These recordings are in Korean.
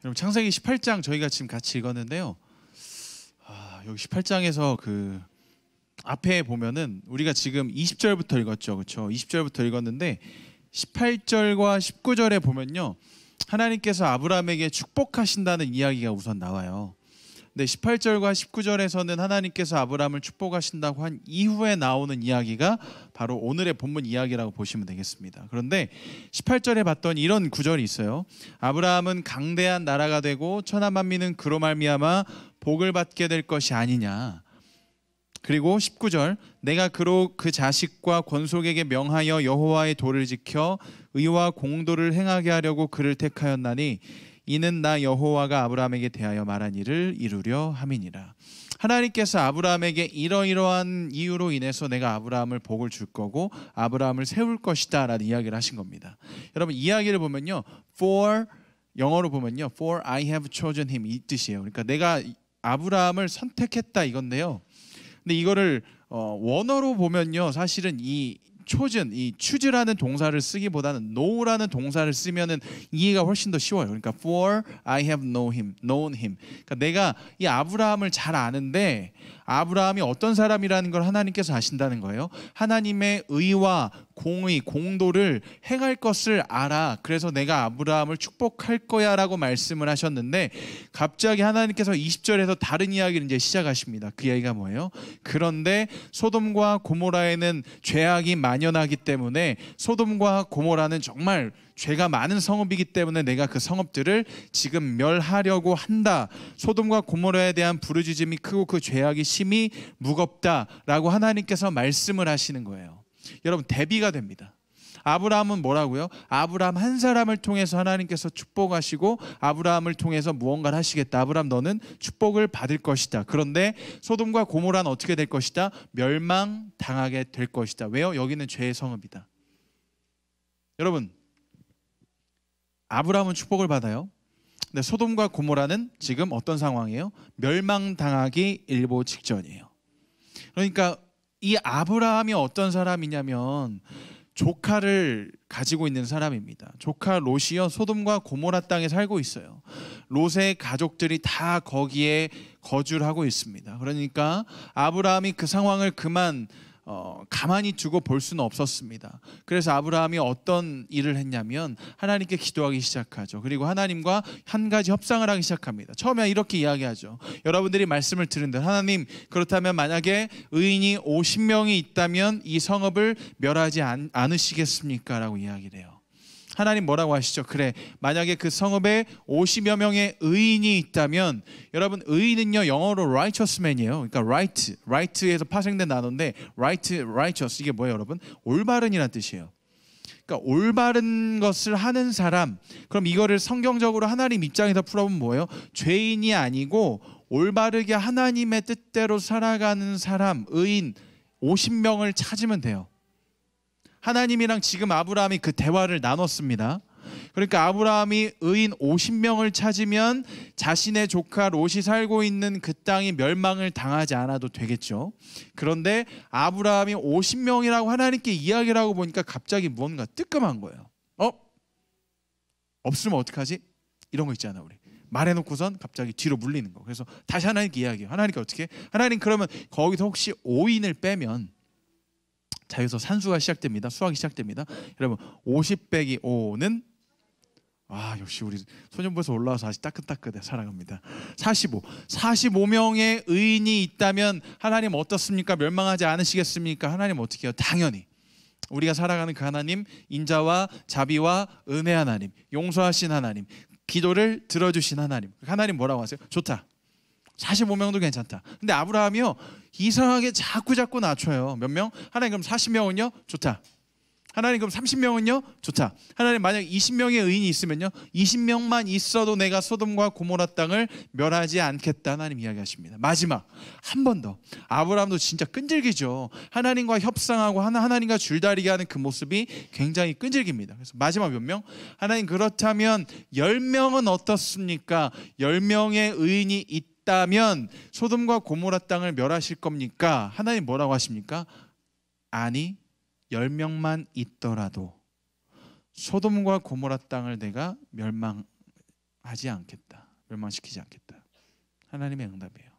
여러분 창세기 18장 저희가 지금 같이 읽었는데요. 여기 18장에서 그 앞에 보면은 우리가 지금 20절부터 읽었죠. 그렇죠? 20절부터 읽었는데 18절과 19절에 보면요. 하나님께서 아브라함에게 축복하신다는 이야기가 우선 나와요. 근데 18절과 19절에서는 하나님께서 아브라함을 축복하신다고 한 이후에 나오는 이야기가 바로 오늘의 본문 이야기라고 보시면 되겠습니다. 그런데 18절에 봤던 이런 구절이 있어요. 아브라함은 강대한 나라가 되고 천하 만민은 그로 말미암아 복을 받게 될 것이 아니냐. 그리고 19절 내가 그로 그 자식과 권속에게 명하여 여호와의 도를 지켜 의와 공도를 행하게 하려고 그를 택하였나니 이는 나 여호와가 아브라함에게 대하여 말한 일을 이루려 함이니라. 하나님께서 아브라함에게 이러이러한 이유로 인해서 내가 아브라함을 복을 줄 거고 아브라함을 세울 것이다 라는 이야기를 하신 겁니다. 여러분 이야기를 보면요, for 영어로 보면요, for I have chosen him 이 뜻이에요. 그러니까 내가 아브라함을 선택했다 이건데요. 근데 이거를 원어로 보면요, 사실은 이 chosen, 이 choose라는 동사를 쓰기보다는 know라는 동사를 쓰면은 이해가 훨씬 더 쉬워요. 그러니까 for I have known him. 그러니까 내가 이 아브라함을 잘 아는데 아브라함이 어떤 사람이라는 걸 하나님께서 아신다는 거예요. 하나님의 의와 공의, 공도를 행할 것을 알아. 그래서 내가 아브라함을 축복할 거야 라고 말씀을 하셨는데 갑자기 하나님께서 20절에서 다른 이야기를 이제 시작하십니다. 그 이야기가 뭐예요? 그런데 소돔과 고모라에는 죄악이 만연하기 때문에 소돔과 고모라는 정말 죄가 많은 성읍이기 때문에 내가 그 성읍들을 지금 멸하려고 한다. 소돔과 고모라에 대한 부르짖음이 크고 그 죄악이 심히 무겁다라고 하나님께서 말씀을 하시는 거예요. 여러분 대비가 됩니다. 아브라함은 뭐라고요? 아브라함 한 사람을 통해서 하나님께서 축복하시고 아브라함을 통해서 무언가를 하시겠다. 아브라함 너는 축복을 받을 것이다. 그런데 소돔과 고모라는 어떻게 될 것이다? 멸망당하게 될 것이다. 왜요? 여기는 죄의 성읍이다. 여러분 아브라함은 축복을 받아요. 근데 소돔과 고모라는 지금 어떤 상황이에요? 멸망당하기 일보 직전이에요. 그러니까 이 아브라함이 어떤 사람이냐면 조카를 가지고 있는 사람입니다. 조카 롯이요 소돔과 고모라 땅에 살고 있어요. 롯의 가족들이 다 거기에 거주를 하고 있습니다. 그러니까 아브라함이 그 상황을 가만히 두고 볼 수는 없었습니다. 그래서 아브라함이 어떤 일을 했냐면 하나님께 기도하기 시작하죠. 그리고 하나님과 한 가지 협상을 하기 시작합니다. 처음에 이렇게 이야기하죠. 여러분들이 말씀을 들은데 하나님 그렇다면 만약에 의인이 50명이 있다면 이 성읍을 멸하지 않으시겠습니까? 라고 이야기를 해요. 하나님 뭐라고 하시죠? 그래 만약에 그 성읍에 50여 명의 의인이 있다면 여러분 의인은요 영어로 righteous man이에요. 그러니까 right에서 파생된 단어인데 righteous 이게 뭐예요 여러분? 올바른이란 뜻이에요. 그러니까 올바른 것을 하는 사람. 그럼 이거를 성경적으로 하나님 입장에서 풀어보면 뭐예요? 죄인이 아니고 올바르게 하나님의 뜻대로 살아가는 사람 의인 50명을 찾으면 돼요. 하나님이랑 지금 아브라함이 그 대화를 나눴습니다. 그러니까 아브라함이 의인 50명을 찾으면 자신의 조카 롯이 살고 있는 그 땅이 멸망을 당하지 않아도 되겠죠. 그런데 아브라함이 50명이라고 하나님께 이야기를 하고 보니까 갑자기 무언가 뜨끔한 거예요. 없으면 어떡하지? 이런 거 있잖아 우리. 말해놓고선 갑자기 뒤로 물리는 거. 그래서 다시 하나님께 이야기해요. 하나님께 어떻게? 하나님 그러면 거기서 혹시 5인을 빼면 자 여기서 산수가 시작됩니다. 수학이 시작됩니다. 여러분 50 빼기 5는 역시 우리 소년부에서 올라와서 아직 따끈따끈해 살아갑니다. 45명의 의인이 있다면 하나님 어떻습니까? 멸망하지 않으시겠습니까? 하나님 어떻게 해요? 당연히 우리가 살아가는 그 하나님 인자와 자비와 은혜 하나님 용서하신 하나님 기도를 들어주신 하나님 하나님 뭐라고 하세요? 좋다. 45명도 괜찮다. 근데 아브라함이요 이상하게 자꾸 낮춰요. 몇 명? 하나님 그럼 40명은요? 좋다. 하나님 그럼 30명은요? 좋다. 하나님 만약 20명의 의인이 있으면요 20명만 있어도 내가 소돔과 고모라 땅을 멸하지 않겠다. 하나님 이야기하십니다. 마지막 한 번 더. 아브라함도 진짜 끈질기죠. 하나님과 협상하고 하나님과 줄다리기 하는 그 모습이 굉장히 끈질깁니다. 그래서 마지막 몇 명? 하나님 그렇다면 10명은 어떻습니까? 10명의 의인이 있다면 소돔과 고모라 땅을 멸하실 겁니까? 하나님 뭐라고 하십니까? 아니 10명만 있더라도 소돔과 고모라 땅을 내가 멸망하지 하지 않겠다. 멸망시키지 않겠다. 하나님의 응답이에요.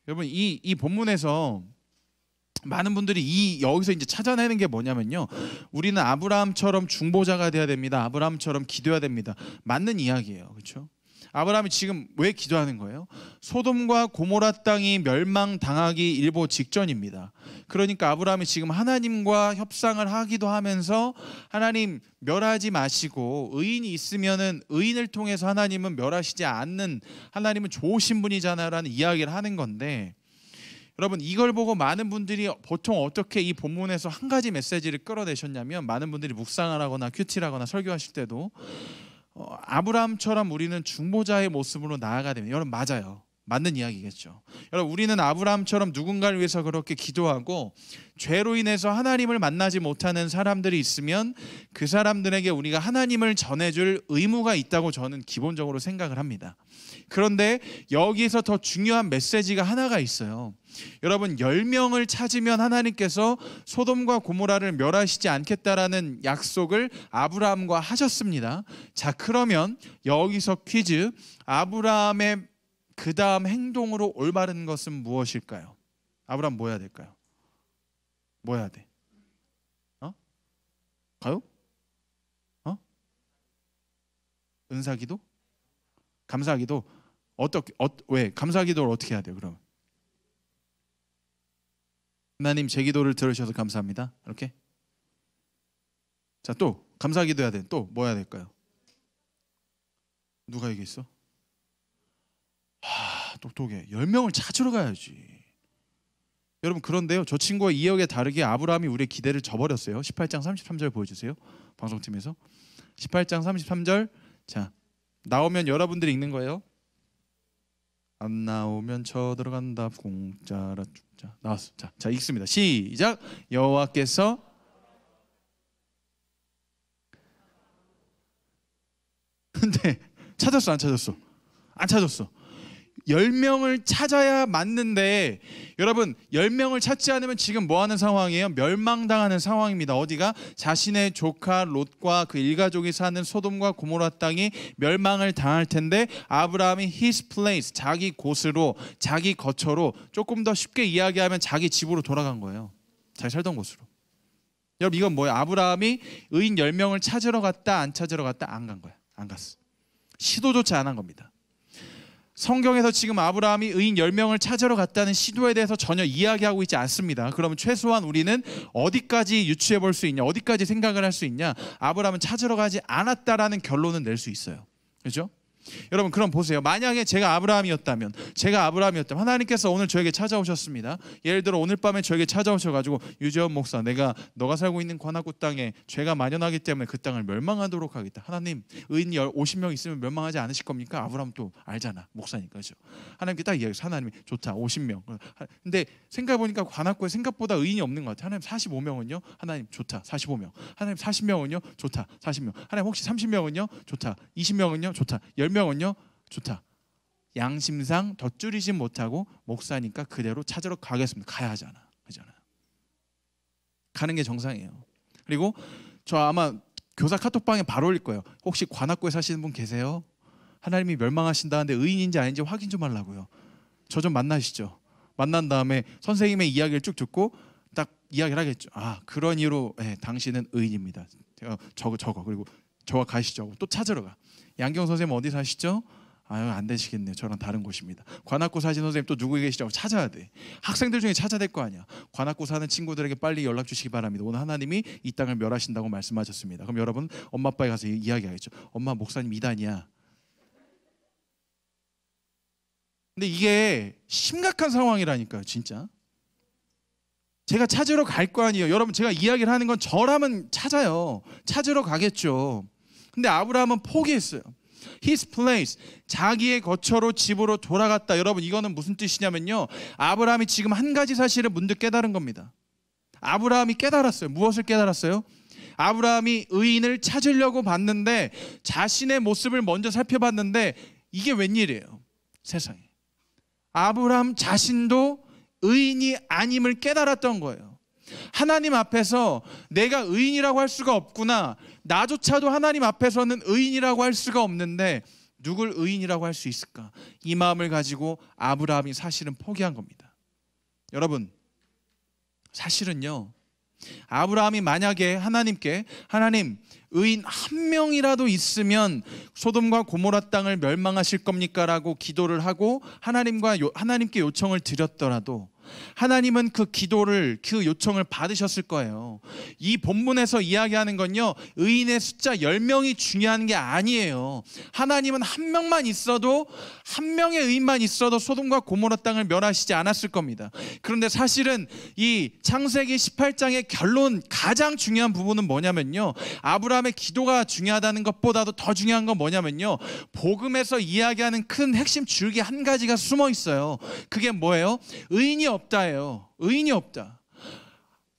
여러분 이 본문에서 많은 분들이 여기서 이제 찾아내는 게 뭐냐면요, 우리는 아브라함처럼 중보자가 돼야 됩니다. 아브라함처럼 기도해야 됩니다. 맞는 이야기예요. 그렇죠? 아브라함이 지금 왜 기도하는 거예요? 소돔과 고모라 땅이 멸망당하기 일보 직전입니다. 그러니까 아브라함이 지금 하나님과 협상을 하기도 하면서 하나님 멸하지 마시고 의인이 있으면은 의인을 통해서 하나님은 멸하시지 않는, 하나님은 좋으신 분이잖아라는 이야기를 하는 건데, 여러분 이걸 보고 많은 분들이 보통 어떻게 이 본문에서 한 가지 메시지를 끌어내셨냐면, 많은 분들이 묵상을 하거나 큐티를 설교하실 때도 아브라함처럼 우리는 중보자의 모습으로 나아가야 됩니다. 여러분 맞아요. 맞는 이야기겠죠. 여러분 우리는 아브라함처럼 누군가를 위해서 그렇게 기도하고, 죄로 인해서 하나님을 만나지 못하는 사람들이 있으면 그 사람들에게 우리가 하나님을 전해줄 의무가 있다고 저는 기본적으로 생각을 합니다. 그런데 여기서 더 중요한 메시지가 하나가 있어요. 여러분 10명을 찾으면 하나님께서 소돔과 고모라를 멸하시지 않겠다라는 약속을 아브라함과 하셨습니다. 자, 그러면 여기서 퀴즈. 아브라함의 그 다음 행동으로 올바른 것은 무엇일까요? 아브라함 뭐 해야 될까요? 뭐 해야 돼? 가요? 은사기도? 감사기도? 왜? 감사기도를 어떻게 해야 돼요? 그러면 하나님 제 기도를 들으셔서 감사합니다. 이렇게. 자, 또 감사기도 해야 돼. 또 뭐 해야 될까요? 누가 얘기했어? 똑똑해. 10명을 찾으러 가야지. 여러분 그런데요, 저 친구와 이야기에 다르게 아브라함이 우리의 기대를 저버렸어요. 18장 33절 보여주세요. 방송팀에서 18장 33절. 자, 나오면 여러분들이 읽는 거예요. 안 나오면 쳐들어간다 공짜라 죽자. 나왔어. 자 읽습니다. 시작. 여호와께서 근데 찾았어 안 찾았어? 안 찾았어. 10명을 찾아야 맞는데, 여러분 10명을 찾지 않으면 지금 뭐 하는 상황이에요? 멸망당하는 상황입니다. 어디가? 자신의 조카 롯과 그 일가족이 사는 소돔과 고모라 땅이 멸망을 당할 텐데, 아브라함이 his place, 자기 곳으로, 자기 거처로, 조금 더 쉽게 이야기하면 자기 집으로 돌아간 거예요. 자기 살던 곳으로. 여러분 이건 뭐예요? 아브라함이 의인 10명을 찾으러 갔다 안 찾으러 갔다? 안 간 거야. 안 갔어. 시도조차 안 한 겁니다. 성경에서 지금 아브라함이 의인 10명을 찾으러 갔다는 시도에 대해서 전혀 이야기하고 있지 않습니다. 그러면 최소한 우리는 어디까지 유추해 볼 수 있냐, 어디까지 생각을 할 수 있냐? 아브라함은 찾으러 가지 않았다라는 결론은 낼 수 있어요. 그렇죠? 여러분 그럼 보세요. 만약에 제가 아브라함이었다면 하나님께서 오늘 저에게 찾아오셨습니다. 예를 들어 오늘 밤에 저에게 찾아오셔가지고, 유재원 목사, 너가 살고 있는 관악구 땅에 죄가 만연하기 때문에 그 땅을 멸망하도록 하겠다. 하나님 의인 50명 있으면 멸망하지 않으실 겁니까? 아브라함 또 알잖아, 목사니까. 그렇죠? 하나님께 딱 이야기해서 하나님이 좋다 50명. 근데 생각해보니까 관악구에 생각보다 의인이 없는 것 같아요. 하나님 45명은요? 하나님 좋다 45명. 하나님 40명은요? 좋다 40명. 하나님 혹시 30명은요? 좋다 20명은요? 좋다 10명은요? 좋다. 양심상 더 줄이진 못하고 목사니까 그대로 찾으러 가겠습니다. 가야 하잖아. 그잖아요. 가는 게 정상이에요. 그리고 저 아마 교사 카톡방에 바로 올릴 거예요. 혹시 관악구에 사시는 분 계세요? 하나님이 멸망하신다는데 의인인지 아닌지 확인 좀 하려고요. 저 좀 만나시죠. 만난 다음에 선생님의 이야기를 쭉 듣고 딱 이야기를 하겠죠. 아, 그런 이유로 당신은 의인입니다. 저거 그리고 저와 가시죠. 또 찾으러 가. 양경 선생님 어디 사시죠? 아유, 안 되시겠네요. 저랑 다른 곳입니다. 관악구 사신 선생님 또 누구 계시죠? 찾아야 돼. 학생들 중에 찾아야 될 거 아니야. 관악구 사는 친구들에게 빨리 연락 주시기 바랍니다. 오늘 하나님이 이 땅을 멸하신다고 말씀하셨습니다. 그럼 여러분 엄마 아빠에 가서 이야기하겠죠. 엄마, 목사님 이단이야. 근데 이게 심각한 상황이라니까요. 진짜. 제가 찾으러 갈 거 아니에요. 여러분 제가 이야기를 하는 건 저라면 찾아요. 찾으러 가겠죠. 근데 아브라함은 포기했어요. His place, 자기의 거처로 집으로 돌아갔다. 여러분 이거는 무슨 뜻이냐면요, 아브라함이 지금 한 가지 사실을 문득 깨달은 겁니다. 아브라함이 깨달았어요. 무엇을 깨달았어요? 아브라함이 의인을 찾으려고 봤는데, 자신의 모습을 먼저 살펴봤는데 이게 웬일이에요? 세상에. 아브라함 자신도 의인이 아님을 깨달았던 거예요. 하나님 앞에서 내가 의인이라고 할 수가 없구나, 나조차도 하나님 앞에서는 의인이라고 할 수가 없는데 누굴 의인이라고 할 수 있을까? 이 마음을 가지고 아브라함이 사실은 포기한 겁니다. 여러분, 사실은요, 아브라함이 만약에 하나님께 하나님 의인 한 명이라도 있으면 소돔과 고모라 땅을 멸망하실 겁니까? 라고 기도를 하고 하나님께 요청을 드렸더라도 하나님은 그 기도를, 그 요청을 받으셨을 거예요. 이 본문에서 이야기하는 건요, 의인의 숫자 10명이 중요한 게 아니에요. 하나님은 한 명만 있어도, 한 명의 의인만 있어도 소돔과 고모라 땅을 멸하시지 않았을 겁니다. 그런데 사실은 이 창세기 18장의 결론, 가장 중요한 부분은 뭐냐면요, 아브라함의 기도가 중요하다는 것보다도 더 중요한 건 뭐냐면요, 복음에서 이야기하는 큰 핵심 줄기 한 가지가 숨어 있어요. 그게 뭐예요? 의인이 없다예요. 의인이 없다.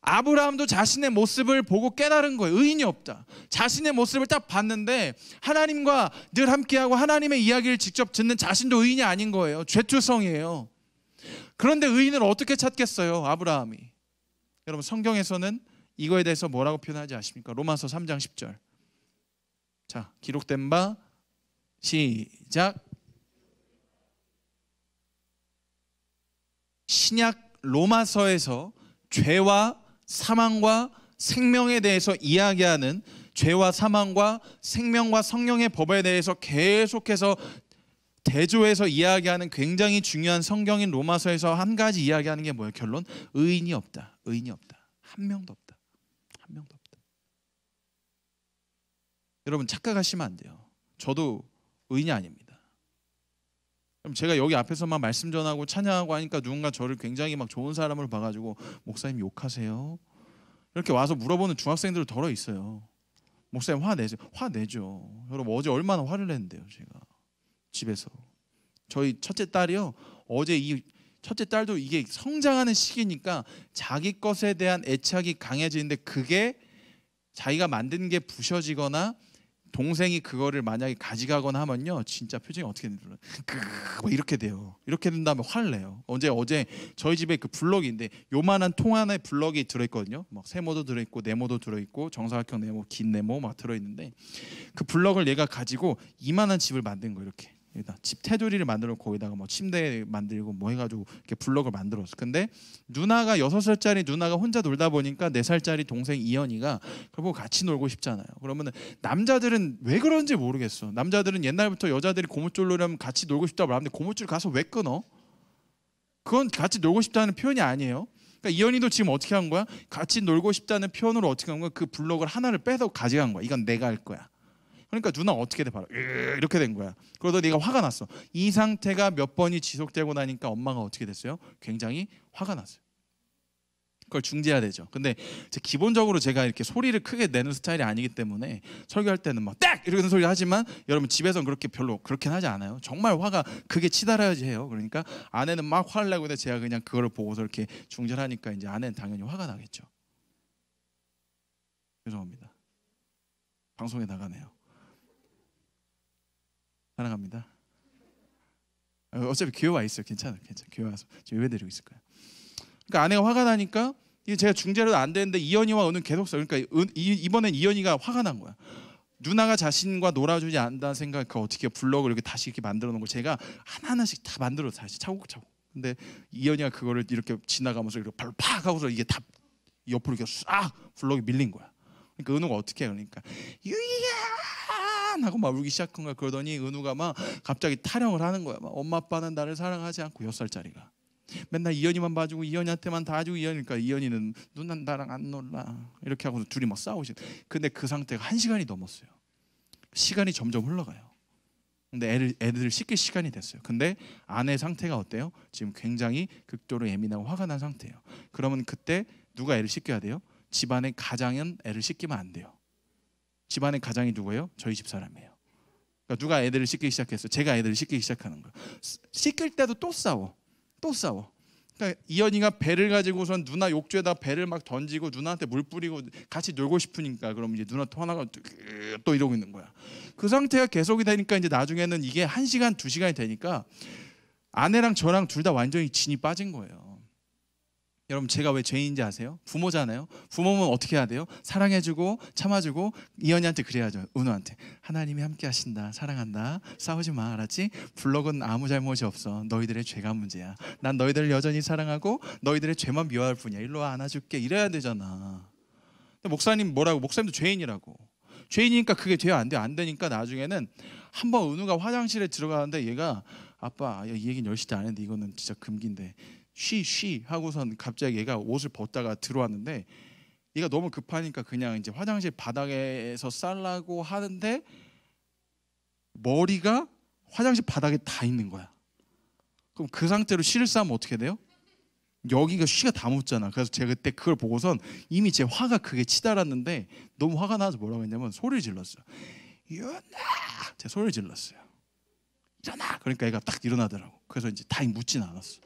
아브라함도 자신의 모습을 보고 깨달은 거예요. 의인이 없다. 자신의 모습을 딱 봤는데 하나님과 늘 함께하고 하나님의 이야기를 직접 듣는 자신도 의인이 아닌 거예요. 죄투성이에요. 그런데 의인을 어떻게 찾겠어요, 아브라함이? 여러분, 성경에서는 이거에 대해서 뭐라고 표현하지 아십니까? 로마서 3장 10절. 자, 기록된 바 시작. 신약 로마서에서 죄와 사망과 생명에 대해서 이야기하는, 죄와 사망과 생명과 성령의 법에 대해서 계속해서 대조해서 이야기하는 굉장히 중요한 성경인 로마서에서 한 가지 이야기하는 게 뭐예요? 결론? 의인이 없다. 의인이 없다. 한 명도 없다. 한 명도 없다. 여러분, 착각하시면 안 돼요. 저도 의인이 아닙니다. 그럼 제가 여기 앞에서만 말씀 전하고 찬양하고 하니까 누군가 저를 굉장히 막 좋은 사람으로 봐가지고 목사님 욕하세요? 이렇게 와서 물어보는 중학생들 덜어 있어요. 목사님 화내세요? 화내죠. 여러분, 어제 얼마나 화를 냈는데요, 제가 집에서. 저희 첫째 딸이요, 어제 이 첫째 딸도 이게 성장하는 시기니까 자기 것에 대한 애착이 강해지는데, 그게 자기가 만든 게 부셔지거나 동생이 그거를 만약에 가져가거나 하면요, 진짜 표정이 어떻게 되나, 뭐 이렇게 돼요. 이렇게 된 다음에 화를 내요. 어제 저희 집에 그 블럭인데 요만한 통 안에 블럭이 들어있거든요. 막 세모도 들어있고 네모도 들어있고 정사각형 네모, 긴 네모 막 들어있는데, 그 블럭을 얘가 가지고 이만한 집을 만든 거예요. 이렇게 집 테두리를 만들어 거기다가 뭐 침대 만들고 뭐 해가지고 이렇게 블럭을 만들었어. 근데 누나가 6살짜리 누나가 혼자 놀다 보니까 4살짜리 동생 이현이가 그걸 보고 같이 놀고 싶잖아요. 그러면은 남자들은 왜 그런지 모르겠어. 남자들은 옛날부터 여자들이 고무줄 놀이하면 같이 놀고 싶다고 말하는데 고무줄 가서 왜 끊어? 그건 같이 놀고 싶다는 표현이 아니에요. 그러니까 이현이도 지금 어떻게 한 거야? 같이 놀고 싶다는 표현으로 어떻게 한 거야? 그 블럭을 하나를 빼서 가져간 거야. 이건 내가 할 거야. 그러니까 누나 어떻게 돼? 바로 이렇게 된 거야. 그러다 네가 화가 났어. 이 상태가 몇 번이 지속되고 나니까 엄마가 어떻게 됐어요? 굉장히 화가 났어요. 그걸 중재해야 되죠. 근데 기본적으로 제가 이렇게 소리를 크게 내는 스타일이 아니기 때문에 설교할 때는 막 딱 이러는 소리 하지만 여러분, 집에서는 그렇게 별로 그렇게 하지 않아요. 정말 화가 크게 치달아야지 해요. 그러니까 아내는 막 화를 내고 있는데 제가 그냥 그거를 보고서 이렇게 중재를 하니까 이제 아내는 당연히 화가 나겠죠. 죄송합니다. 방송에 나가네요. 사랑합니다. 어차피 교회 와 있어요. 괜찮아요. 교회 와서 지금 예배 드리고 있을 거예요. 그러니까 아내가 화가 나니까 이게 제가 중재로도 안 되는데 이현이와 은은 계속 써. 그러니까 이번엔 이현이가 화가 난 거야. 누나가 자신과 놀아주지 않는다는 생각, 그 어떻게 블럭을 이렇게 다시 이렇게 만들어 놓은 걸 제가 하나하나씩 다 만들어 다시 차곡차곡. 근데 이현이가 그거를 이렇게 지나가면서 이렇게 발로 팍 하고서 이게 다 옆으로 이렇게 싹 블럭이 밀린 거야. 그러니까 은우가 어떻게 해? 그러니까 유이야 하고 막 울기 시작한 거야. 그러더니 은우가 막 갑자기 타령을 하는 거야. 막 엄마 아빠는 나를 사랑하지 않고, 6살짜리가 맨날 이현이만 봐주고 이현이한테만 다 주고, 이현이니까 이현이는 누난 나랑 안 놀라 이렇게 하고 둘이 막 싸우지. 근데 그 상태가 1시간이 넘었어요. 시간이 점점 흘러가요. 근데 애들 씻길 시간이 됐어요. 근데 아내 상태가 어때요? 지금 굉장히 극도로 예민하고 화가 난 상태예요. 그러면 그때 누가 애를 씻겨야 돼요? 집안의 가장은 애를 씻기면 안 돼요. 집안의 가장이 누구예요? 저희 집 사람이에요. 그러니까 누가 애들을 씻기 시작했어요? 제가 애들을 씻기 시작하는 거예요. 씻길 때도 또 싸워. 그러니까 이현이가 배를 가지고선 누나 욕조에다 배를 막 던지고 누나한테 물 뿌리고 같이 놀고 싶으니까, 그럼 이제 누나 또 하나가 또 이러고 있는 거야. 그 상태가 계속이 되니까 이제 나중에는 이게 1시간, 2시간이 되니까 아내랑 저랑 둘 다 완전히 진이 빠진 거예요. 여러분 제가 왜 죄인인지 아세요? 부모잖아요. 부모면 어떻게 해야 돼요? 사랑해주고 참아주고 이현이한테 그래야죠. 은호한테 하나님이 함께 하신다. 사랑한다. 싸우지 마. 알았지? 블럭은 아무 잘못이 없어. 너희들의 죄가 문제야. 난 너희들을 여전히 사랑하고 너희들의 죄만 미워할 뿐이야. 일로 와 안아줄게. 이래야 되잖아. 근데 목사님 뭐라고? 목사님도 죄인이라고. 죄인이니까 그게 돼야 안 돼. 안 되니까 나중에는 한번 은우가 화장실에 들어가는데 얘가 아빠 이 얘기는 10시 때 안 했는데 이거는 진짜 금기인데 쉬 하고선 갑자기 얘가 옷을 벗다가 들어왔는데 얘가 너무 급하니까 그냥 이제 화장실 바닥에서 쌀라고 하는데 머리가 화장실 바닥에 다 있는 거야. 그럼 그 상태로 쉬를 싸면 어떻게 돼요? 여기가 쉬가 다 묻잖아. 그래서 제가 그때 그걸 보고선 이미 제 화가 크게 치달았는데 너무 화가 나서 뭐라고 했냐면 소리를 질렀어요. 일어나! 제가 소리를 질렀어요. 일어나! 그러니까 얘가 딱 일어나더라고. 그래서 이제 다행히 묻진 않았어.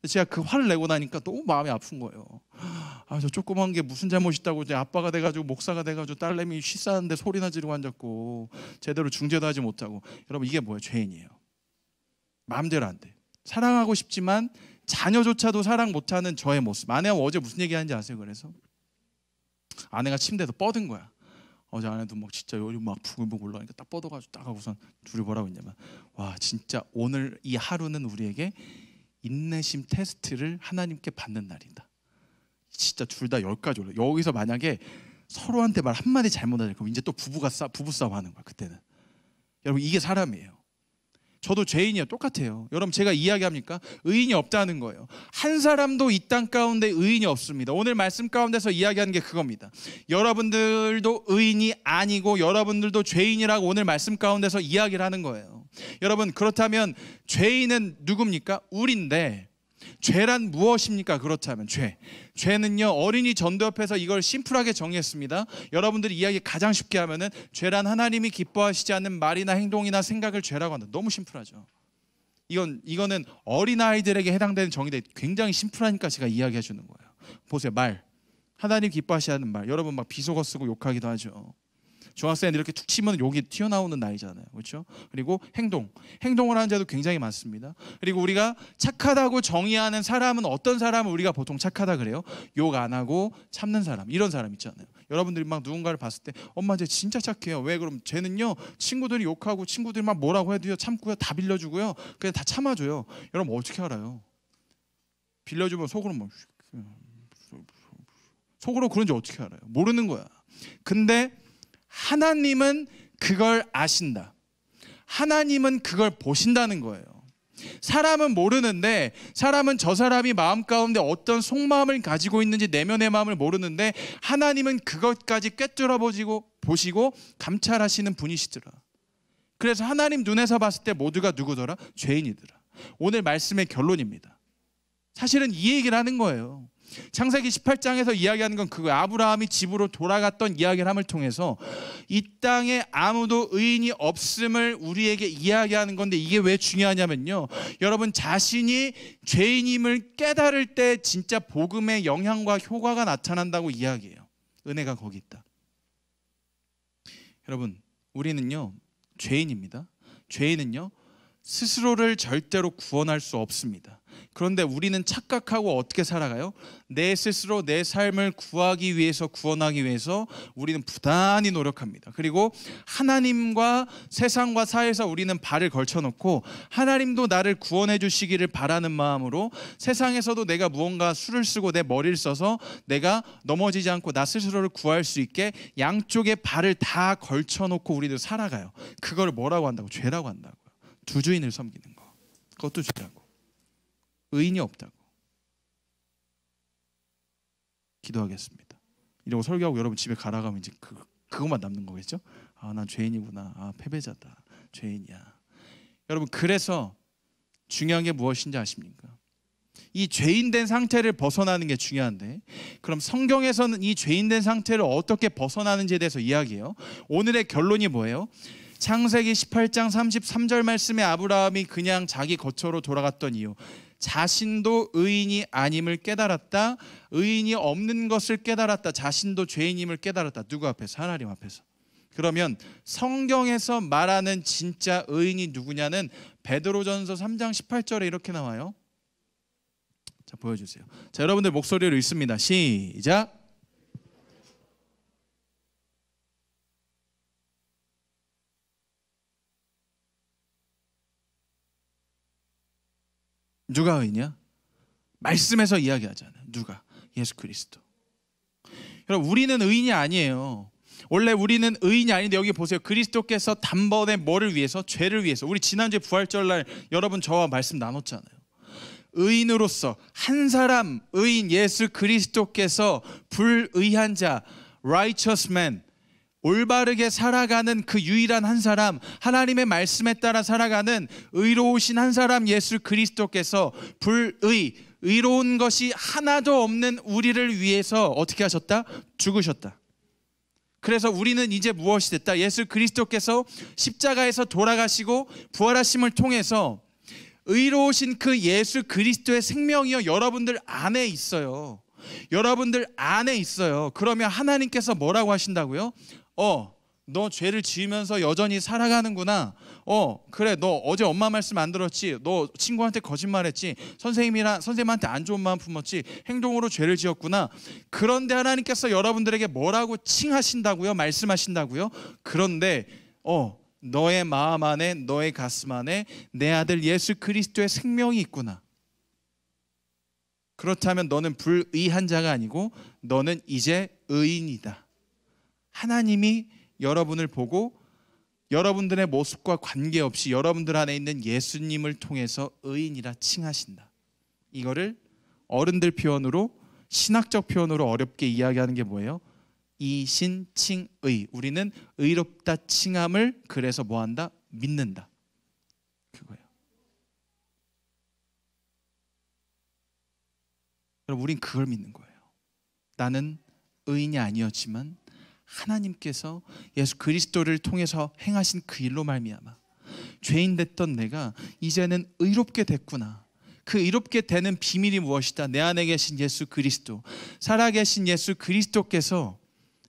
제가 그 화를 내고 나니까 너무 마음이 아픈 거예요. 아, 저 조그만 게 무슨 잘못 있다고 이제 아빠가 돼가지고 목사가 돼가지고 딸내미 쉬 싸는데 소리나 지르고 앉았고 제대로 중재도 하지 못하고. 여러분 이게 뭐예요? 죄인이에요. 마음대로 안 돼. 사랑하고 싶지만 자녀조차도 사랑 못하는 저의 모습. 아내가 어제 무슨 얘기하는지 아세요? 그래서 아내가 침대에서 뻗은 거야. 어제 아내도 막 진짜 요즘 막 부글부글 올라오니까 딱 뻗어가지고 딱 하고선 둘이 뭐라고 했냐면 와 진짜 오늘 이 하루는 우리에게 인내심 테스트를 하나님께 받는 날이다. 진짜 둘 다 열까지 올라. 여기서 만약에 서로한테 말 한마디 잘못하자 그럼 이제 또 부부싸움 하는 거야. 그때는. 여러분 이게 사람이에요. 저도 죄인이에요. 똑같아요. 여러분 제가 이야기합니까? 의인이 없다는 거예요. 한 사람도 이 땅 가운데 의인이 없습니다. 오늘 말씀 가운데서 이야기하는 게 그겁니다. 여러분들도 의인이 아니고 여러분들도 죄인이라고 오늘 말씀 가운데서 이야기를 하는 거예요. 여러분 그렇다면 죄인은 누굽니까? 우리인데 죄란 무엇입니까? 그렇다면 죄는요 어린이 전도협회에서 이걸 심플하게 정의했습니다. 여러분들이 이야기 가장 쉽게 하면은 죄란 하나님이 기뻐하시지 않는 말이나 행동이나 생각을 죄라고 한다. 너무 심플하죠. 이거는 어린아이들에게 해당되는 정의인데 굉장히 심플하니까 제가 이야기해 주는 거예요. 보세요. 말 하나님 기뻐하시지 않는 말. 여러분 막 비속어 쓰고 욕하기도 하죠. 중학생 이렇게 툭 치면 욕이 튀어나오는 나이잖아요. 그렇죠? 그리고 행동을 하는 자도 굉장히 많습니다. 그리고 우리가 착하다고 정의하는 사람은 어떤 사람을 우리가 보통 착하다 그래요? 욕 안 하고 참는 사람. 이런 사람 있잖아요. 여러분들이 막 누군가를 봤을 때 엄마 쟤 진짜 착해요. 왜? 그럼 쟤는요 친구들이 욕하고 친구들이 막 뭐라고 해도요 참고요. 다 빌려주고요. 그냥 다 참아줘요. 여러분 어떻게 알아요? 빌려주면 속으로 그런지 어떻게 알아요? 모르는 거야. 근데 하나님은 그걸 아신다. 하나님은 그걸 보신다는 거예요. 사람은 모르는데 사람은 저 사람이 마음 가운데 어떤 속마음을 가지고 있는지 내면의 마음을 모르는데 하나님은 그것까지 꿰뚫어 보시고 감찰하시는 분이시더라. 그래서 하나님 눈에서 봤을 때 모두가 누구더라? 죄인이더라. 오늘 말씀의 결론입니다. 사실은 이 얘기를 하는 거예요. 창세기 18장에서 이야기하는 건 그거예요. 아브라함이 집으로 돌아갔던 이야기를 함을 통해서 이 땅에 아무도 의인이 없음을 우리에게 이야기하는 건데 이게 왜 중요하냐면요. 여러분 자신이 죄인임을 깨달을 때 진짜 복음의 영향과 효과가 나타난다고 이야기해요. 은혜가 거기 있다. 여러분 우리는요 죄인입니다. 죄인은요 스스로를 절대로 구원할 수 없습니다. 그런데 우리는 착각하고 어떻게 살아가요? 내 스스로 내 삶을 구원하기 위해서 우리는 부단히 노력합니다. 그리고 하나님과 세상과 사회에서 우리는 발을 걸쳐놓고 하나님도 나를 구원해 주시기를 바라는 마음으로 세상에서도 내가 무언가 수를 쓰고 내 머리를 써서 내가 넘어지지 않고 나 스스로를 구할 수 있게 양쪽에 발을 다 걸쳐놓고 우리들 살아가요. 그걸 뭐라고 한다고? 죄라고 한다고요. 두 주인을 섬기는 거. 그것도 죄라고. 의인이 없다고. 기도하겠습니다. 이러고 설교하고 여러분 집에 가라가면 이제 그것만 남는 거겠죠? 아, 난 죄인이구나. 아, 패배자다. 죄인이야. 여러분 그래서 중요한 게 무엇인지 아십니까? 이 죄인된 상태를 벗어나는 게 중요한데 그럼 성경에서는 이 죄인된 상태를 어떻게 벗어나는지에 대해서 이야기해요. 오늘의 결론이 뭐예요? 창세기 18장 33절 말씀에 아브라함이 그냥 자기 거처로 돌아갔던 이유, 자신도 의인이 아님을 깨달았다. 의인이 없는 것을 깨달았다. 자신도 죄인임을 깨달았다. 누구 앞에서? 하나님 앞에서. 그러면 성경에서 말하는 진짜 의인이 누구냐는 베드로전서 3장 18절에 이렇게 나와요. 자, 보여주세요. 자, 여러분들 목소리로 읽습니다. 시작. 누가 의인이야? 말씀에서 이야기하잖아요. 누가? 예수 그리스도. 여러분, 우리는 의인이 아니에요. 원래 우리는 의인이 아닌데 여기 보세요. 그리스도께서 단번에 뭐를 위해서? 죄를 위해서. 우리 지난주에 부활절날 여러분 저와 말씀 나눴잖아요. 의인으로서 한 사람 의인 예수 그리스도께서 불의한 자 righteous man, 올바르게 살아가는 그 유일한 한 사람, 하나님의 말씀에 따라 살아가는 의로우신 한 사람 예수 그리스도께서 의로운 것이 하나도 없는 우리를 위해서 어떻게 하셨다? 죽으셨다. 그래서 우리는 이제 무엇이 됐다? 예수 그리스도께서 십자가에서 돌아가시고 부활하심을 통해서 의로우신 그 예수 그리스도의 생명이요 여러분들 안에 있어요. 여러분들 안에 있어요. 그러면 하나님께서 뭐라고 하신다고요? 너 죄를 지으면서 여전히 살아가는구나. 그래, 너 어제 엄마 말씀 안 들었지? 너 친구한테 거짓말했지? 선생님한테 안 좋은 마음 품었지? 행동으로 죄를 지었구나. 그런데 하나님께서 여러분들에게 뭐라고 칭하신다고요? 말씀하신다고요? 그런데 너의 마음 안에, 너의 가슴 안에 내 아들 예수 그리스도의 생명이 있구나. 그렇다면 너는 불의한 자가 아니고 너는 이제 의인이다. 하나님이 여러분을 보고 여러분들의 모습과 관계없이 여러분들 안에 있는 예수님을 통해서 의인이라 칭하신다. 이거를 어른들 표현으로, 신학적 표현으로 어렵게 이야기하는 게 뭐예요? 이신칭의. 우리는 의롭다 칭함을 그래서 뭐한다? 믿는다. 그거예요. 여러분, 우린 그걸 믿는 거예요. 나는 의인이 아니었지만 하나님께서 예수 그리스도를 통해서 행하신 그 일로 말미암아 죄인 됐던 내가 이제는 의롭게 됐구나. 그 의롭게 되는 비밀이 무엇이다? 내 안에 계신 예수 그리스도, 살아계신 예수 그리스도께서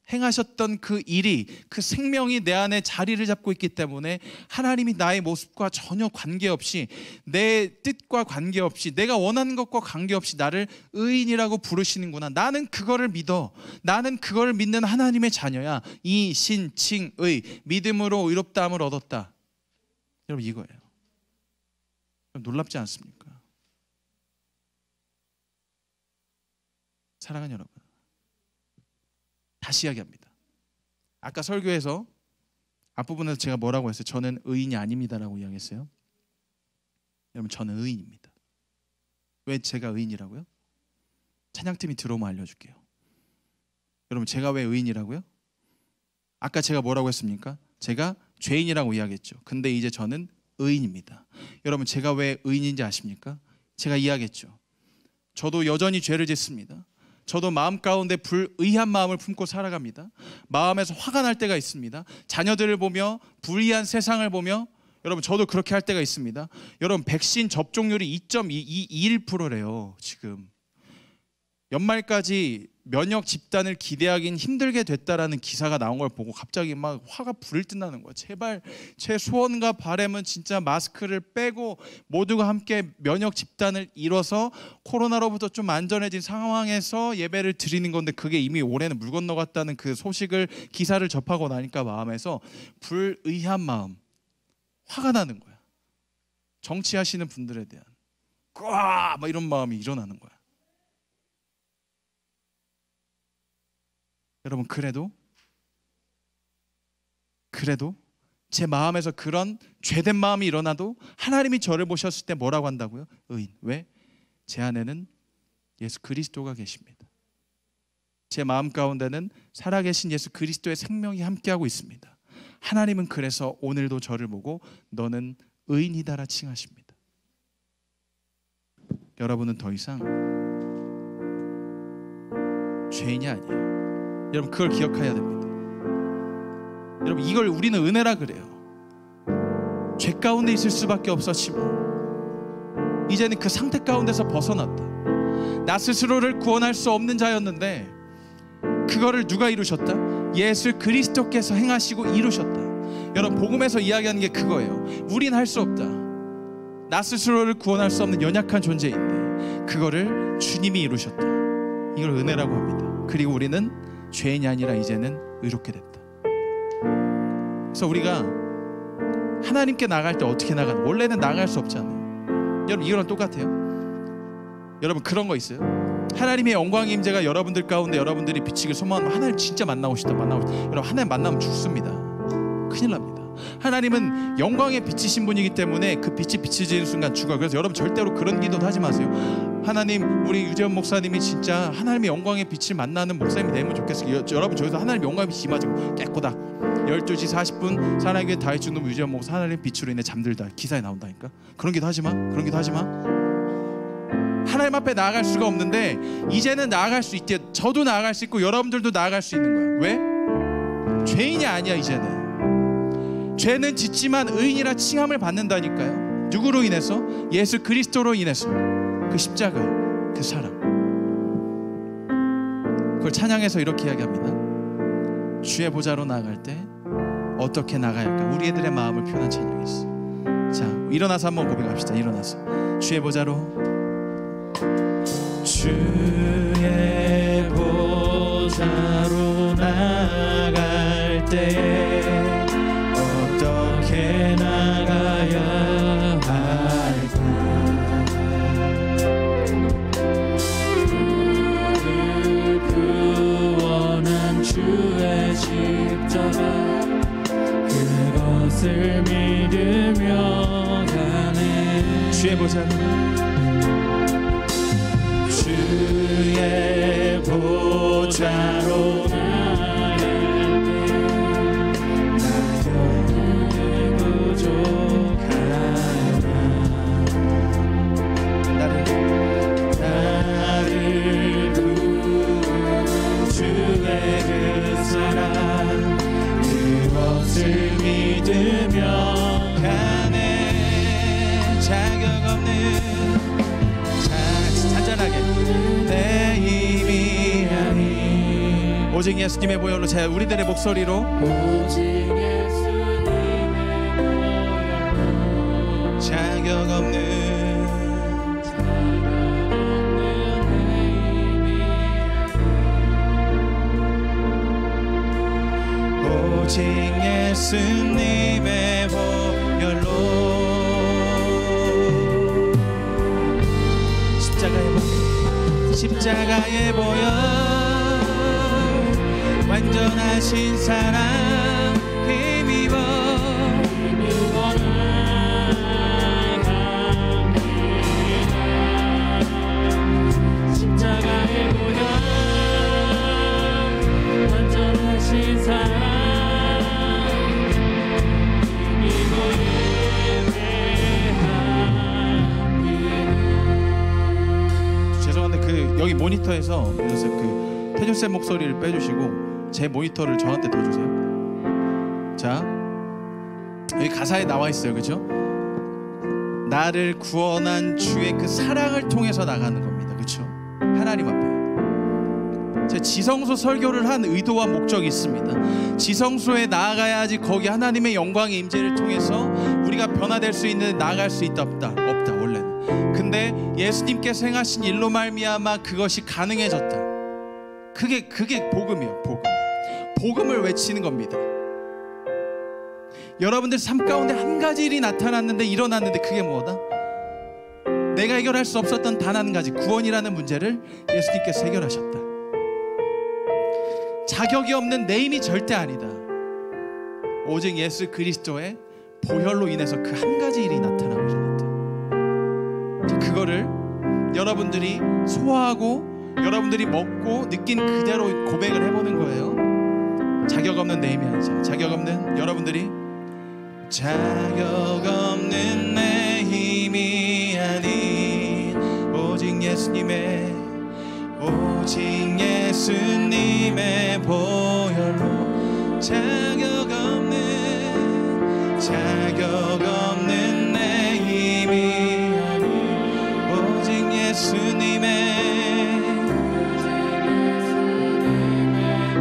행하셨던 그 일이, 그 생명이 내 안에 자리를 잡고 있기 때문에 하나님이 나의 모습과 전혀 관계없이, 내 뜻과 관계없이, 내가 원하는 것과 관계없이 나를 의인이라고 부르시는구나. 나는 그거를 믿어. 나는 그걸 믿는 하나님의 자녀야. 이신칭의, 믿음으로 의롭다함을 얻었다. 여러분, 이거예요. 놀랍지 않습니까? 사랑하는 여러분, 다시 이야기합니다. 아까 설교에서 앞부분에서 제가 뭐라고 했어요? 저는 의인이 아닙니다라고 이야기했어요. 여러분, 저는 의인입니다. 왜 제가 의인이라고요? 찬양팀이 들어오면 알려줄게요. 여러분, 제가 왜 의인이라고요? 아까 제가 뭐라고 했습니까? 제가 죄인이라고 이야기했죠. 근데 이제 저는 의인입니다. 여러분, 제가 왜 의인인지 아십니까? 제가 이야기했죠. 저도 여전히 죄를 짓습니다. 저도 마음 가운데 불의한 마음을 품고 살아갑니다. 마음에서 화가 날 때가 있습니다. 자녀들을 보며, 불의한 세상을 보며, 여러분, 저도 그렇게 할 때가 있습니다. 여러분, 백신 접종률이 2.21%래요 지금. 연말까지 면역 집단을 기대하긴 힘들게 됐다라는 기사가 나온 걸 보고 갑자기 막 화가 불을 뜬다는 거예요. 제발 제 소원과 바람은 진짜 마스크를 빼고 모두가 함께 면역 집단을 이뤄서 코로나로부터 좀 안전해진 상황에서 예배를 드리는 건데, 그게 이미 올해는 물 건너갔다는 그 소식을, 기사를 접하고 나니까 마음에서 불의한 마음, 화가 나는 거야. 정치하시는 분들에 대한 막 이런 마음이 일어나는 거야. 여러분, 그래도 제 마음에서 그런 죄된 마음이 일어나도 하나님이 저를 보셨을 때 뭐라고 한다고요? 의인. 왜? 제 안에는 예수 그리스도가 계십니다. 제 마음 가운데는 살아계신 예수 그리스도의 생명이 함께하고 있습니다. 하나님은 그래서 오늘도 저를 보고 너는 의인이다라 칭하십니다. 여러분은 더 이상 죄인이 아니에요. 여러분, 그걸 기억해야 됩니다. 여러분, 이걸 우리는 은혜라 그래요. 죄 가운데 있을 수밖에 없었지만 이제는 그 상태 가운데서 벗어났다. 나 스스로를 구원할 수 없는 자였는데 그거를 누가 이루셨다? 예수 그리스도께서 행하시고 이루셨다. 여러분, 복음에서 이야기하는 게 그거예요. 우린 할 수 없다. 나 스스로를 구원할 수 없는 연약한 존재인데 그거를 주님이 이루셨다. 이걸 은혜라고 합니다. 그리고 우리는 죄인이 아니라 이제는 의롭게 됐다. 그래서 우리가 하나님께 나갈 때 어떻게 나가는? 원래는 나갈 수 없잖아요. 여러분 이거랑 똑같아요. 여러분 그런 거 있어요? 하나님의 영광의 임재가 여러분들 가운데 여러분들이 비치길 소망하면 하나님 진짜 만나고 싶다. 여러분 하나님 만나면 죽습니다. 큰일 납니다. 하나님은 영광에 비치신 분이기 때문에 그 빛이 비치지는 순간 죽어요. 그래서 여러분 절대로 그런 기도도 하지 마세요. 하나님, 우리 유재원 목사님이 진짜 하나님의 영광의 빛을 만나는 목사님이 되면 좋겠어요. 여러분 저기서 하나님의 영광의 빛이 임하지고 깨꼬다 12시 40분 사나이교회 다윗중동 유재원 목사 하나님의 빛으로 인해 잠들다 기사에 나온다니까. 그런 기도 하지 마. 그런 기도 하지 마. 하나님 앞에 나아갈 수가 없는데 이제는 나아갈 수 있게, 저도 나아갈 수 있고 여러분들도 나아갈 수 있는 거야. 왜? 죄인이 아니야. 이제는 죄는 짓지만 의인이라 칭함을 받는다니까요. 누구로 인해서? 예수 그리스도로 인해서. 그 십자가, 그 사랑. 그걸 찬양해서 이렇게 이야기합니다. 주의 보좌로 나아갈 때 어떻게 나가야 할까? 우리 애들의 마음을 표현한 찬양이 있어. 자, 일어나서 한번 고백합시다. 일어나서 주의 보좌로, 주의 보좌로 나아갈 때 어떻게 나가야 할까? 그를 구원한 주의 십자가, 그것을 믿으며 가네. 주의 보좌로, 주의 보좌로 나아갈 때 나는 부족하나. 나를 부은 주의 그 사랑, 그것을 믿으며 가네. 자격 없는 잔잔하게 내 힘이 아닌 오직 예수님의 보혈로. 자, 우리들의 목소리로 오직 예수님의 보혈로 자격 없는 오직 예수님의 보혈로. 십자가의 보혈, 완전하신 사랑 힘입어 나갑니다. 십자가의 보혈, 완전하신 사랑 힘입어 예배합니다. 죄송한데 그 여기 모니터에서 그 태준쌤 목소리를 빼주시고 제 모니터를 저한테 더 주세요. 자, 여기 가사에 나와 있어요. 그죠? 나를 구원한 주의 그 사랑을 통해서 나가는 겁니다. 그렇죠? 하나님 앞에. 제 지성소 설교를 한 의도와 목적이 있습니다. 지성소에 나아가야지 거기 하나님의 영광의 임재를 통해서 우리가 변화될 수 있는, 나아갈 수 있다 없다 원래는. 근데 예수님께서 행하신 일로 말미암아 그것이 가능해졌다. 그게 복음이에요. 복음을 외치는 겁니다. 여러분들 삶 가운데 한 가지 일이 나타났는데, 일어났는데 그게 뭐다? 내가 해결할 수 없었던 단 한 가지, 구원이라는 문제를 예수님께서 해결하셨다. 자격이 없는 내 힘이 절대 아니다. 오직 예수 그리스도의 보혈로 인해서 그 한 가지 일이 나타나고 일어났다. 그거를 여러분들이 소화하고 여러분들이 먹고 느낀 그대로 고백을 해보는 거예요. 자격 없는 내 힘이 아니죠. 자격 없는 여러분들이 자격 없는 내 힘이 아닌 오직 예수님의 보혈로. 자격 없는 내 힘이 아닌 오직 예수님의.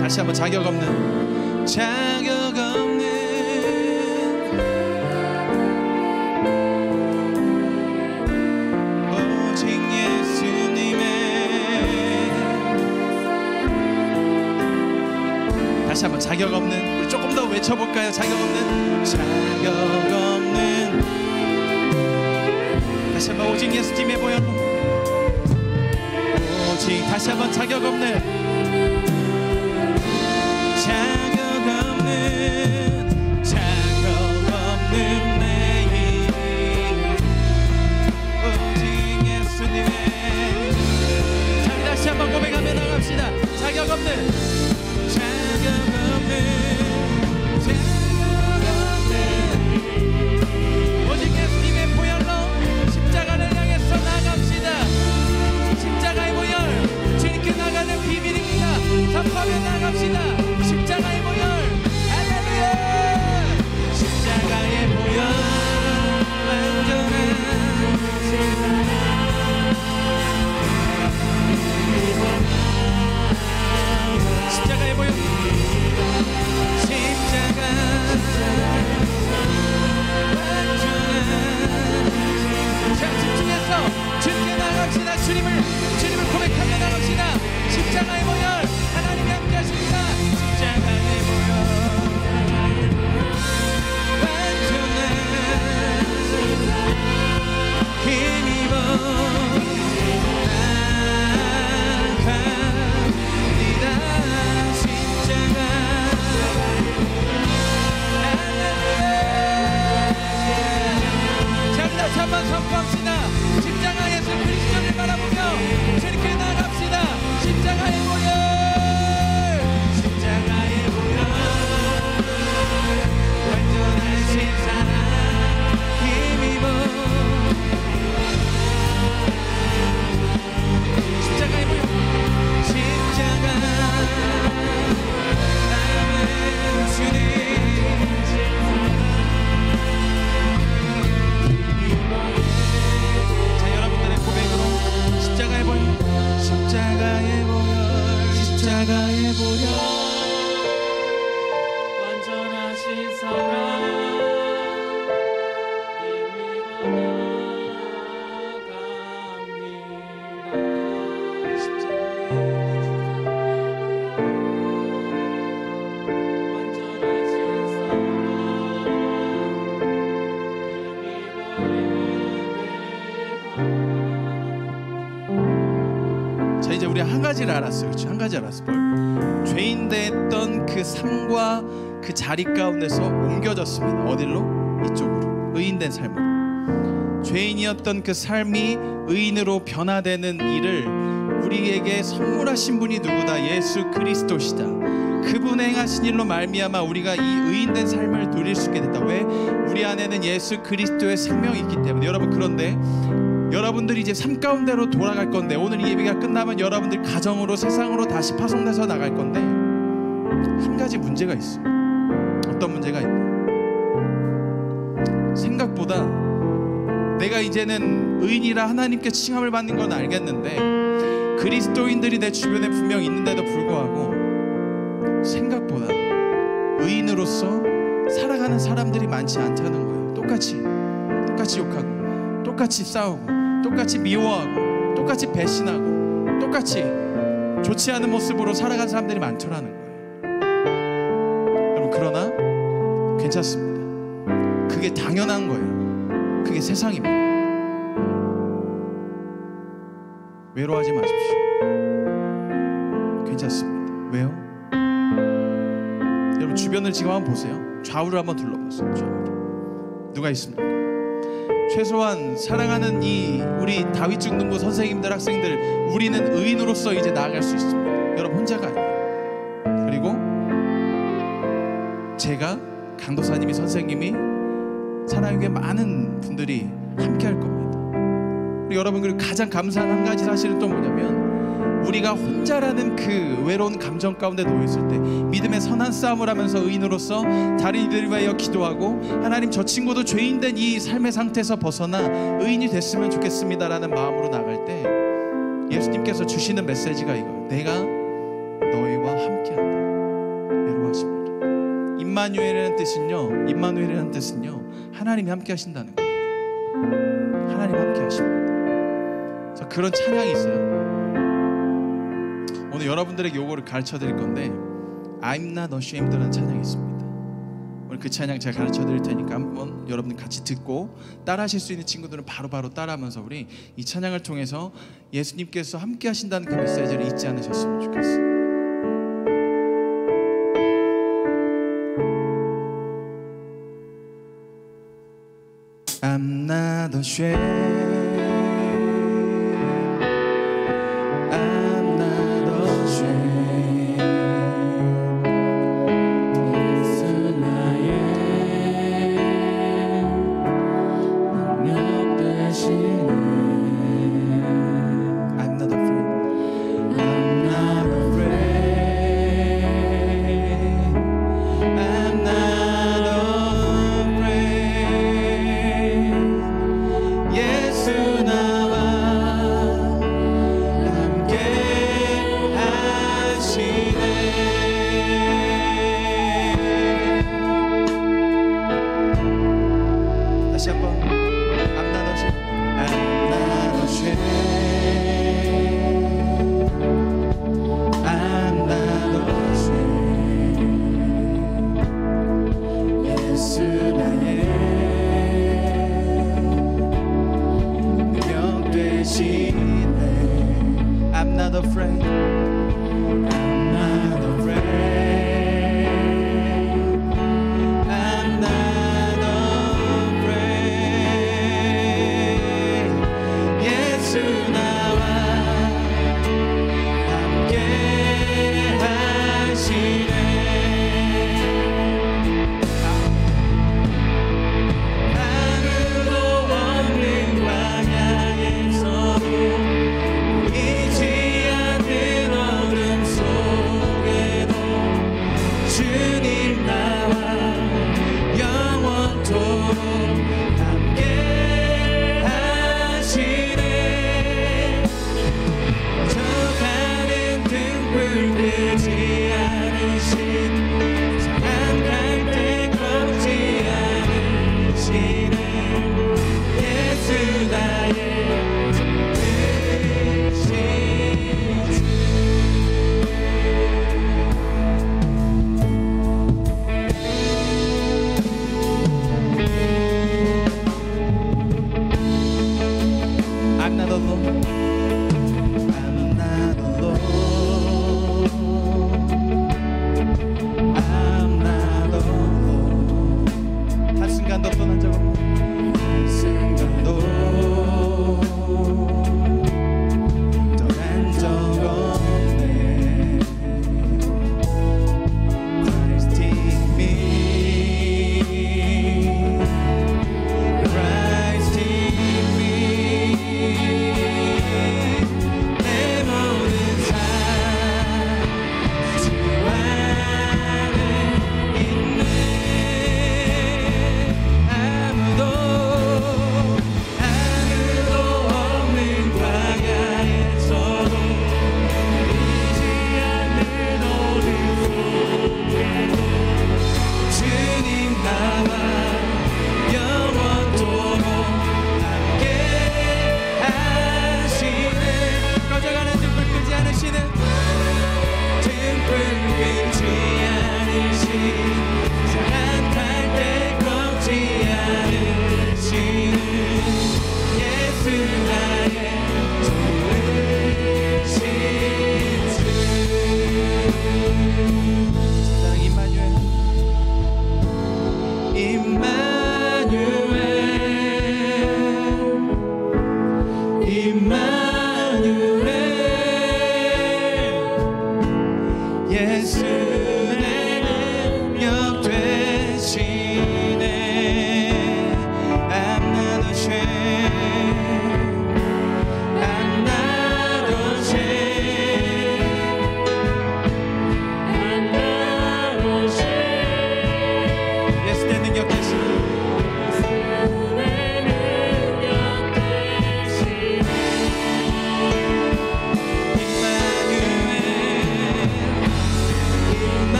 다시 한번 자격 없는 오직 예수님의 자격 없는, 우리 조금 더 외쳐볼까요? 자격 없는, 자격 없는. 다시 한번 오직 예수님의 보혈로, 오직 다시 한번 자격 없는, 자격 없는, 자격 없는 내 일, 오직 예수님의. 자, 우리 다시 한번 고백하며 나갑시다. 자격 없는, 자격 없는, 오직 예수님의 보혈로 십자가를 향해서 나갑시다. 십자가의 보혈, 주님께 나가는 비밀입니다. 선포하며 나갑시다. 십자가의 보혈, 할렐루야. 십자가의 보혈, 완전한 십자가의 보혈, 십자가 완전한. 자, 집중해서 주님께 나갑시다. 주님을 고백하며 나갑시다. 십자가의 보혈, 하나님이 함께 하십니다. 십자가의 보혈, 완전한 힘입어 나갑니다. 십자가. 자, 우리 다시 한번 선포합시다. 십자가 예수 그리스도를 바라보며 주님께 나갑시다. 십자가의 보혈, 십자가의 보혈, 완전한 신사랑 힘입어 십자가의 보혈, 십자가 나는 주님. 자, 여러분들의 고백으로 십자가의 보혈, 십자가의 보혈, 십자가의 보혈, 완전하신 사랑 힘입어 자, 이제 우리 한 가지를 알았어요. 그렇죠? 한 가지 알았어. 뭘? 죄인 됐던 그 삶과 그 자리 가운데서 옮겨졌습니다. 어디로? 이쪽으로. 의인된 삶으로. 죄인이었던 그 삶이 의인으로 변화되는 일을 우리에게 선물하신 분이 누구다? 예수 그리스도시다. 그분 행하신 일로 말미암아 우리가 이 의인된 삶을 누릴 수 있게 됐다. 왜? 우리 안에는 예수 그리스도의 생명이 있기 때문에. 여러분, 그런데 여러분들이 이제 삶 가운데로 돌아갈 건데, 오늘 이 예배가 끝나면 여러분들 가정으로, 세상으로 다시 파송돼서 나갈 건데, 한 가지 문제가 있어. 어떤 문제가 있냐? 생각보다 내가 이제는 의인이라 하나님께 칭함을 받는 건 알겠는데, 그리스도인들이 내 주변에 분명 있는데도 불구하고 생각보다 의인으로서 살아가는 사람들이 많지 않다는 거예요. 똑같이 욕하고, 똑같이 싸우고, 똑같이 미워하고, 똑같이 배신하고, 똑같이 좋지 않은 모습으로 살아가는 사람들이 많더라는 거예요. 여러분, 그러나 괜찮습니다. 그게 당연한 거예요. 그게 세상입니다. 외로워하지 마십시오. 괜찮습니다. 왜요? 여러분, 주변을 지금 한번 보세요. 좌우를 한번 둘러보세요. 좌우를. 누가 있습니까? 최소한 사랑하는 이 우리 다윗중등부 선생님들, 학생들, 우리는 의인으로서 이제 나아갈 수 있습니다. 여러분, 혼자가 아니에요. 그리고 제가, 강도사님이, 선생님이, 사랑하는 많은 분들이 함께 할 겁니다. 그리고 여러분, 그리고 가장 감사한 한 가지 사실은 또 뭐냐면, 우리가 혼자라는 그 외로운 감정 가운데 놓여있을 때 믿음의 선한 싸움을 하면서 의인으로서 다른 이들을 위하여 기도하고, 하나님, 저 친구도 죄인된 이 삶의 상태에서 벗어나 의인이 됐으면 좋겠습니다라는 마음으로 나갈 때 예수님께서 주시는 메시지가 이거예요. 내가 너희와 함께한다. 외로워하지 마라. 임마누엘이라는 뜻은요, 하나님이 함께 하신다는 거예요. 하나님 함께 하십니다. 그래서 그런 찬양이 있어요. 오늘 여러분들에게 요거를 가르쳐 드릴 건데, I'm not ashamed라는 찬양이 있습니다. 오늘 그 찬양 제가 가르쳐 드릴 테니까 한번 여러분 같이 듣고 따라하실 수 있는 친구들은 바로바로 따라하면서 우리 이 찬양을 통해서 예수님께서 함께 하신다는 그 메시지를 잊지 않으셨으면 좋겠어요. I'm not ashamed. I'm not ashamed. 예수 나의 능력 되시네. I'm not afraid. I'm not afraid. I'm not afraid. 예수 나와 함께 하시네. 다시 한번 I'm not ashamed. I'm not ashamed. I'm not ashamed. 예수 나의 능력 되시네. I'm not afraid. I'm not afraid. I'm not afraid. 예수 나와 함께 하시네. 아무도 없는 광야에서도 보이지 않는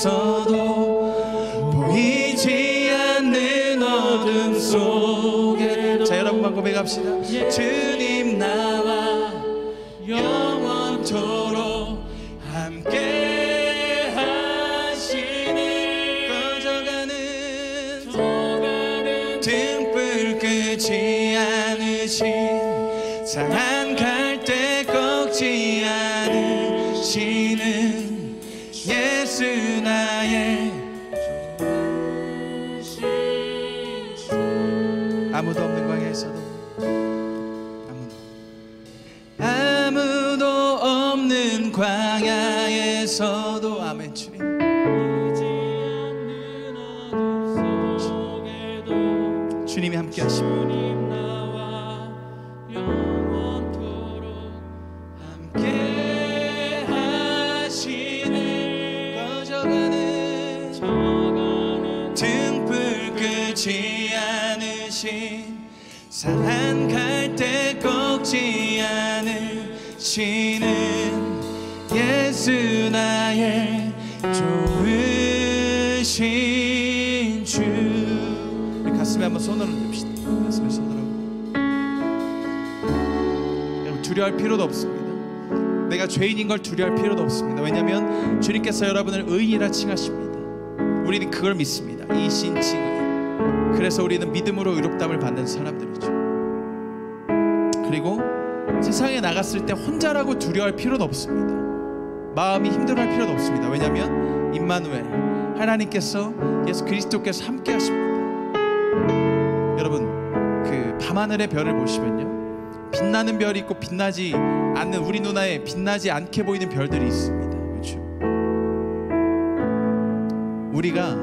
광야에서도 보이지 않는 어둠 속에. 자, 여러분만 고백합시다. 주님 나와 영원토록 함께 하시네. 꺼져가는 등불 끄지 않으신 상한 갈대 꺾지 않으시는 예수 나의 아무도 없는 광야에서도 아무도 없는 광야에서도 아멘. 주님 주님이 함께 하십니다. 함께 하시네. 꺼져가는 등불 끄지 않으신 상한 갈대 꺾지 않으시는 예수 나의 좋으신 주. 우리 가슴에 한번 손을 얹읍시다. 가슴에 손을 얹고. 여러분 두려워할 필요도 없습니다. 내가 죄인인 걸 두려워할 필요도 없습니다. 왜냐하면 주님께서 여러분을 의인이라 칭하십니다. 우리는 그걸 믿습니다. 이 신칭의. 그래서 우리는 믿음으로 의롭다함을 받는 사람들이죠. 그리고 세상에 나갔을 때 혼자라고 두려워할 필요도 없습니다. 마음이 힘들어할 필요도 없습니다. 왜냐하면 임마누엘 하나님께서 예수 그리스도께서 함께 하십니다. 여러분 그 밤하늘의 별을 보시면요, 빛나는 별이 있고 빛나지 않는, 우리 눈에 빛나지 않게 보이는 별들이 있습니다. 그렇죠? 우리가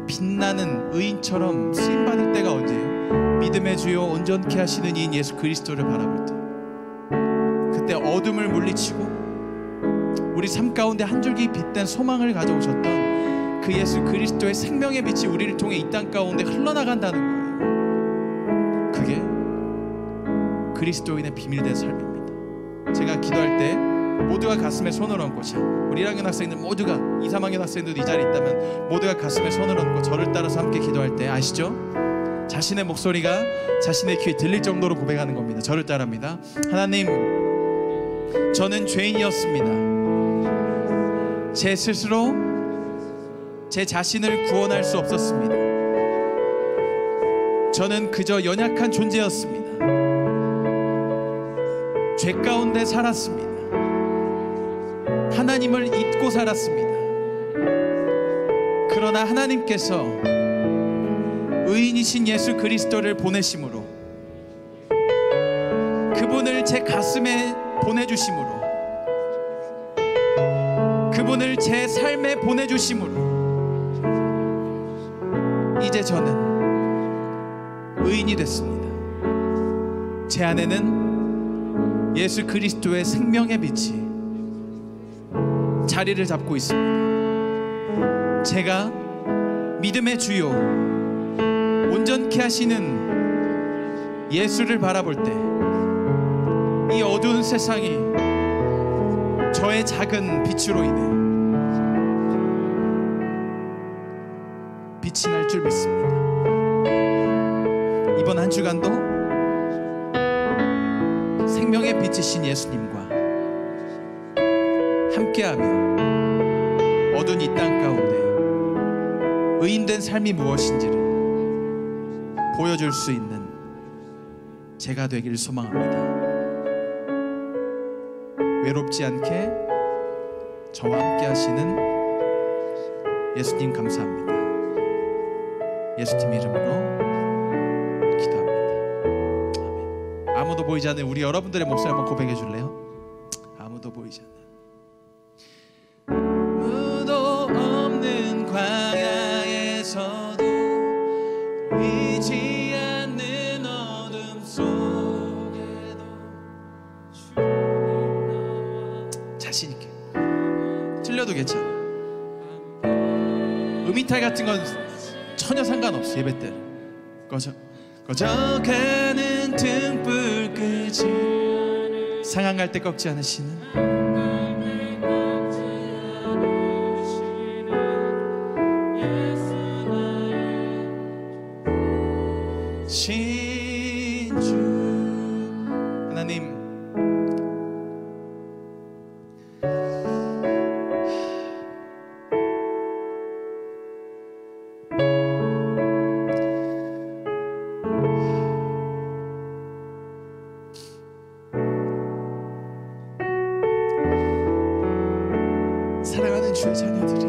빛나는 의인처럼 쓰임받을 때가 언제예요? 믿음의 주요 온전케 하시는 이인 예수 그리스도를 바라볼 때. 그때 어둠을 물리치고 우리 삶 가운데 한 줄기 빛된 소망을 가져오셨던 그 예수 그리스도의 생명의 빛이 우리를 통해 이 땅 가운데 흘러나간다는 거예요. 그게 그리스도인의 비밀된 삶입니다. 제가 기도할 때 모두가 가슴에 손을 얹고, 자, 우리 1학년 학생들 모두가, 2, 3학년 학생들도 이 자리에 있다면 모두가 가슴에 손을 얹고 저를 따라서 함께 기도할 때 아시죠? 자신의 목소리가 자신의 귀에 들릴 정도로 고백하는 겁니다. 저를 따라합니다. 하나님, 저는 죄인이었습니다. 제 스스로 제 자신을 구원할 수 없었습니다. 저는 그저 연약한 존재였습니다. 죄 가운데 살았습니다. 하나님을 잊고 살았습니다. 그러나 하나님께서 의인이신 예수 그리스도를 보내심으로, 그분을 제 가슴에 보내주심으로, 그분을 제 삶에 보내주심으로 이제 저는 의인이 됐습니다. 제 안에는 예수 그리스도의 생명의 빛이 자리를 잡고 있습니다. 제가 믿음의 주요 온전케 하시는 예수를 바라볼 때 이 어두운 세상이 저의 작은 빛으로 인해 빛이 날 줄 믿습니다. 이번 한 주간도 생명의 빛이신 예수님과 함께하며 어두운 이 땅 가운데 의인된 삶이 무엇인지를 보여줄 수 있는 제가 되기를 소망합니다. 외롭지 않게 저와 함께 하시는 예수님 감사합니다. 예수님 이름으로 기도합니다. 아멘. 아무도 보이지 않는 우리 여러분들의 목소리 한번 고백해 줄래요? 아무도 보이지 않는, 아무도 없는 광야에서도 보이지 않는 어둠 속에도 자신 있게, 틀려도 괜찮아. 음이탈 같은 건 전혀 상관없어. 예배 때는 꺼져가는 등불 끄지, 상한 갈 때 꺾지 않으시는 사랑하는 주의 자녀들이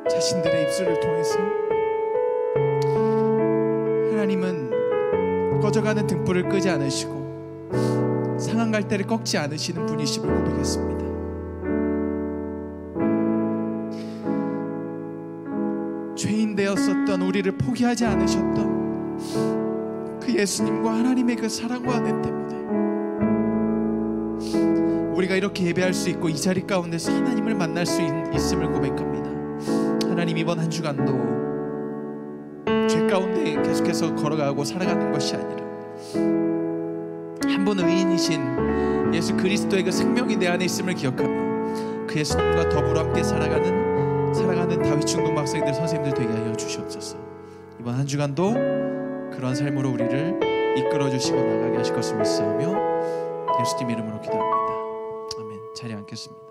자신들의 입술을 통해서 하나님은 꺼져가는 등불을 끄지 않으시고 상한 갈대를 꺾지 않으시는 분이심을 고백했습니다. 죄인 되었었던 우리를 포기하지 않으셨던 그 예수님과 하나님의 그 사랑과 은혜 때문에 우리가 이렇게 예배할 수 있고 이 자리 가운데서 하나님을 만날 수 있음을 고백합니다. 하나님, 이번 한 주간도 죄 가운데 계속해서 걸어가고 살아가는 것이 아니라 한 분 의인이신 예수 그리스도의 그 생명이 내 안에 있음을 기억하며 그 예수님과 더불어 함께 살아가는 다윗 중동 박사님들 선생님들 되게 하여 주시옵소서. 이번 한 주간도 그런 삶으로 우리를 이끌어 주시고 나가게 하실 것을 믿사오며 예수님 이름으로 기도합니다. 아멘. 자리에 앉겠습니다.